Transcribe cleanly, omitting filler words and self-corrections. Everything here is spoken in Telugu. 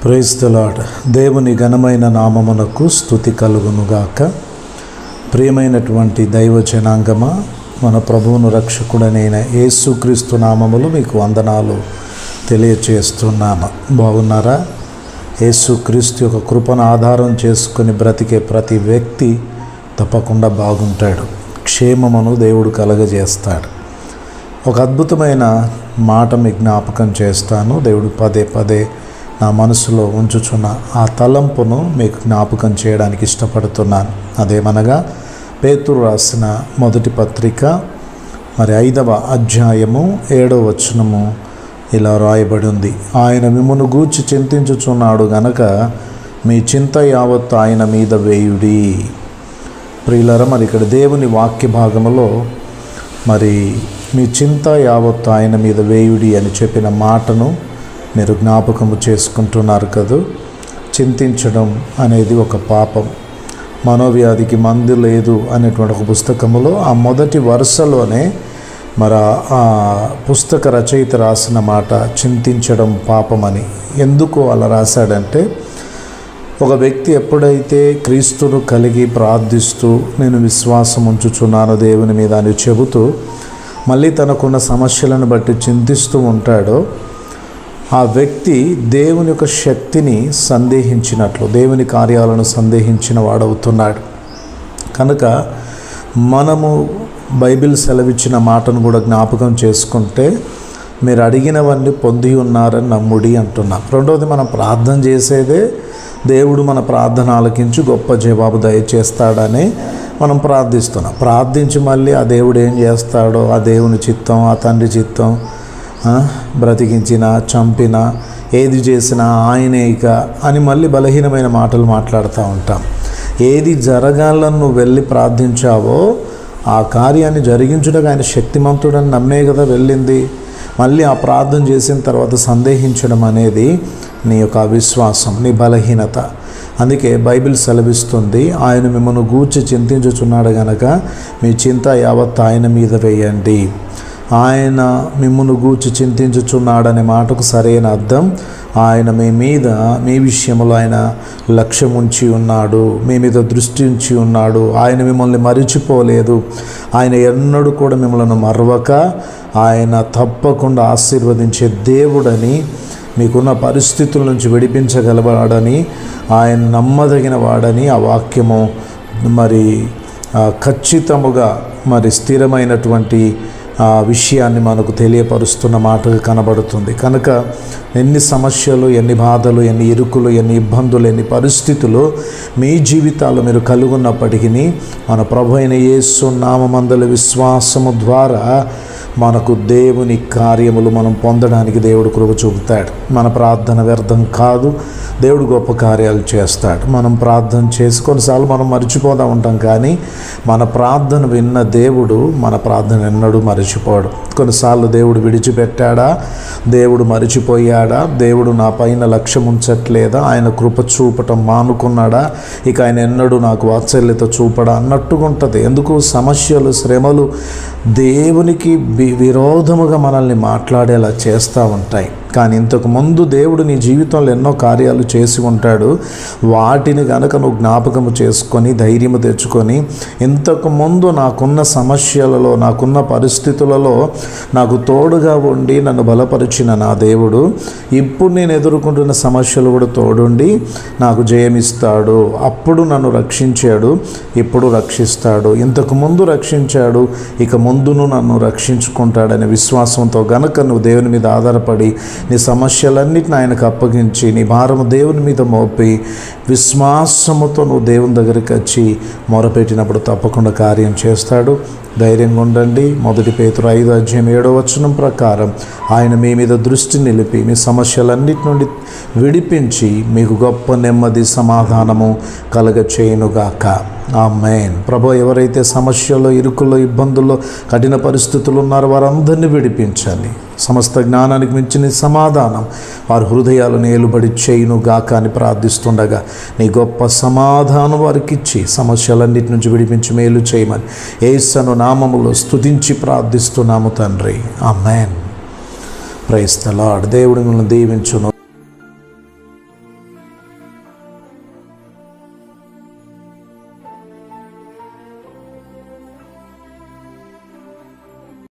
Praise the lord. దేవుని ఘనమైన నామమునకు స్తుతి కలుగునుగాక. ప్రియమైనటువంటి దైవ జనాంగమా, మన ప్రభువును రక్షకుడనైన యేసుక్రీస్తు నామములు మీకు వందనాలు తెలియచేస్తున్నాను. బాగున్నారా? యేసుక్రీస్తు యొక్క కృపను ఆధారం చేసుకుని బ్రతికే ప్రతి వ్యక్తి తప్పకుండా బాగుంటాడు. క్షేమమును దేవుడు కలగజేస్తాడు. ఒక అద్భుతమైన మాట మీకు జ్ఞాపకం చేస్తాను. దేవుడు పదే పదే నా మనసులో ఉంచుచున్న ఆ తలంపును మీకు జ్ఞాపకం చేయడానికి ఇష్టపడుతున్నాను. అదేమనగా పేతురు రాసిన మొదటి పత్రిక 5వ అధ్యాయము 7వ వచనము ఇలా రాయబడి ఉంది. ఆయన మిమ్మును గూర్చి చింతించుచున్నాడు గనక మీ చింత యావత్తు ఆయన మీద వేయుడి. ప్రియులారా, ఇక్కడ దేవుని వాక్య భాగములో మీ చింత యావత్తు ఆయన మీద వేయుడి అని చెప్పిన మాటను మీరు జ్ఞాపకము చేసుకుంటున్నారు కదూ. చింతించడం అనేది ఒక పాపం. మనోవ్యాధికి మందు లేదు అనేటువంటి ఒక పుస్తకములో ఆ మొదటి వరుసలోనే ఆ పుస్తక రచయిత రాసిన మాట చింతించడం పాపమని. ఎందుకు అలా రాశాడంటే, ఒక వ్యక్తి ఎప్పుడైతే క్రీస్తును కలిగి ప్రార్థిస్తూ నేను విశ్వాసం ఉంచుచున్నాను దేవుని మీద అని చెబుతూ మళ్ళీ తనకున్న సమస్యలను బట్టి చింతిస్తూ ఉంటాడో, ఆ వ్యక్తి దేవుని యొక్క శక్తిని సందేహించినట్లు, దేవుని కార్యాలను సందేహించిన వాడవుతున్నాడు. కనుక మనము బైబిల్ సెలవిచ్చిన మాటను కూడా జ్ఞాపకం చేసుకుంటే, మీరు అడిగినవన్నీ పొంది ఉన్నారని నమ్ముడి అంటున్నాం. రెండవది, మనం ప్రార్థన చేసేదే దేవుడు మన ప్రార్థన ఆలకించి గొప్ప జవాబు దయచేస్తాడని మనం ప్రార్థిస్తున్నాం. ప్రార్థించి మళ్ళీ ఆ దేవుడు ఏం చేస్తాడో, ఆ దేవుని చిత్తం, ఆ తండ్రి చిత్తం, బ్రతికించినా చంపినా ఏది చేసినా ఆయనే ఇక అని మళ్ళీ బలహీనమైన మాటలు మాట్లాడుతూ ఉంటాం. ఏది జరగాలని నువ్వు వెళ్ళి ప్రార్థించావో ఆ కార్యాన్ని జరిగించుటకు ఆయన శక్తిమంతుడని నమ్మే కదా వెళ్ళింది. మళ్ళీ ఆ ప్రార్థన చేసిన తర్వాత సందేహించడం అనేది నీ యొక్క అవిశ్వాసం, నీ బలహీనత. అందుకే బైబిల్ సెలవిస్తుంది, ఆయన మిమ్మల్ని గూర్చి చింతించుచున్నాడు గనక మీ చింత యావత్ ఆయన మీద వేయండి. ఆయన మిమ్మును గూర్చి చింతించుచున్నాడనే మాటకు సరైన అర్థం, ఆయన మీ విషయంలో ఆయన లక్ష్యం ఉంచి ఉన్నాడు, మీ మీద దృష్టి ఉంచి ఉన్నాడు. ఆయన మిమ్మల్ని మరిచిపోలేదు. ఆయన ఎన్నడూ కూడా మిమ్మల్ని మరవక ఆయన తప్పకుండా ఆశీర్వదించే దేవుడని, మీకున్న పరిస్థితుల నుంచి విడిపించగలవాడని, ఆయన నమ్మదగిన వాడని ఆ వాక్యము ఖచ్చితముగా స్థిరమైనటువంటి ఆ విషయాన్ని మనకు తెలియపరుస్తున్న మాటగా కనబడుతుంది. కనుక ఎన్ని సమస్యలు, ఎన్ని బాధలు, ఎన్ని ఇరుకులు, ఎన్ని ఇబ్బందులు, ఎన్ని పరిస్థితులు మీ జీవితాలు మీరు కలుగున్నప్పటికీ మన ప్రభు అయిన యేసు నామమందలి విశ్వాసము ద్వారా మనకు దేవుని కార్యములు మనం పొందడానికి దేవుడు కృప చూపుతాడు. మన ప్రార్థన వ్యర్థం కాదు, దేవుడు గొప్ప కార్యాలు చేస్తాడు. మనం ప్రార్థన చేసి కొన్నిసార్లు మనం మర్చిపోతూ ఉంటాం, కానీ మన ప్రార్థన విన్న దేవుడు మన ప్రార్థన ఎన్నడూ మర్చిపోడు. కొన్నిసార్లు దేవుడు విడిచిపెట్టాడా, దేవుడు మరిచిపోయాడా, దేవుడు నా పైన లక్ష్యం ఉంచట్లేదా, ఆయన కృప చూపటం మానుకున్నాడా, ఇక ఆయన ఎన్నడూ నాకు వాత్సల్యత చూపడా అన్నట్టుగా ఉంటుంది. ఎందుకు? సమస్యలు, శ్రమలు దేవునికి విరోధముగా మనల్ని మాట్లాడేలా చేస్తూ ఉంటాయి. కానీ ఇంతకుముందు దేవుడు నీ జీవితంలో ఎన్నో కార్యాలు చేసి ఉంటాడు. వాటిని కనుక నువ్వు జ్ఞాపకము చేసుకొని ధైర్యము తెచ్చుకొని, ఇంతకుముందు నాకున్న సమస్యలలో, నాకున్న పరిస్థితులలో నాకు తోడుగా ఉండి నన్ను బలపరిచిన నా దేవుడు ఇప్పుడు నేను ఎదుర్కొంటున్న సమస్యలు కూడా తోడుండి నాకు జయమిస్తాడు. అప్పుడు నన్ను రక్షించాడు, ఇప్పుడు రక్షిస్తాడు. ఇంతకుముందు రక్షించాడు, ఇక ముందును నన్ను రక్షించుకుంటాడనే విశ్వాసంతో గనక నువ్వు దేవుని మీద ఆధారపడి నీ సమస్యలన్నిటిని ఆయనకు అప్పగించి నీ భారము దేవుని మీద మోపి విశ్వాసముతో నువ్వు దేవుని దగ్గరికి వచ్చి మొరపెట్టినప్పుడు తప్పకుండా కార్యం చేస్తాడు. ధైర్యంగా ఉండండి. మొదటి పేతురు 5వ అధ్యాయం 7వ వచనం ప్రకారం ఆయన మీ మీద దృష్టి నిలిపి మీ సమస్యలన్నిటి నుండి విడిపించి మీకు గొప్ప నెమ్మది, సమాధానము కలగచేయునుగాక. ఆమేన్. ప్రభు ఎవరైతే సమస్యల్లో, ఇరుకుల్లో, ఇబ్బందుల్లో, కఠిన పరిస్థితులు ఉన్నారో వారందరినీ విడిపించాలి. సమస్త జ్ఞానానికి మించిన సమాధానం వారి హృదయాలను ఏలుబడి చేయునుగాక అని ప్రార్థిస్తుండగా నీ గొప్ప సమాధానం వారికి ఇచ్చి సమస్యలన్నిటి నుంచి విడిపించి మేలు చేయమని యేసు నామములో స్తుతించి ప్రార్థిస్తున్నాము తండ్రి. ఆమేన్. Praise the Lord. దేవుడు మిమ్మల్ని దీవించును.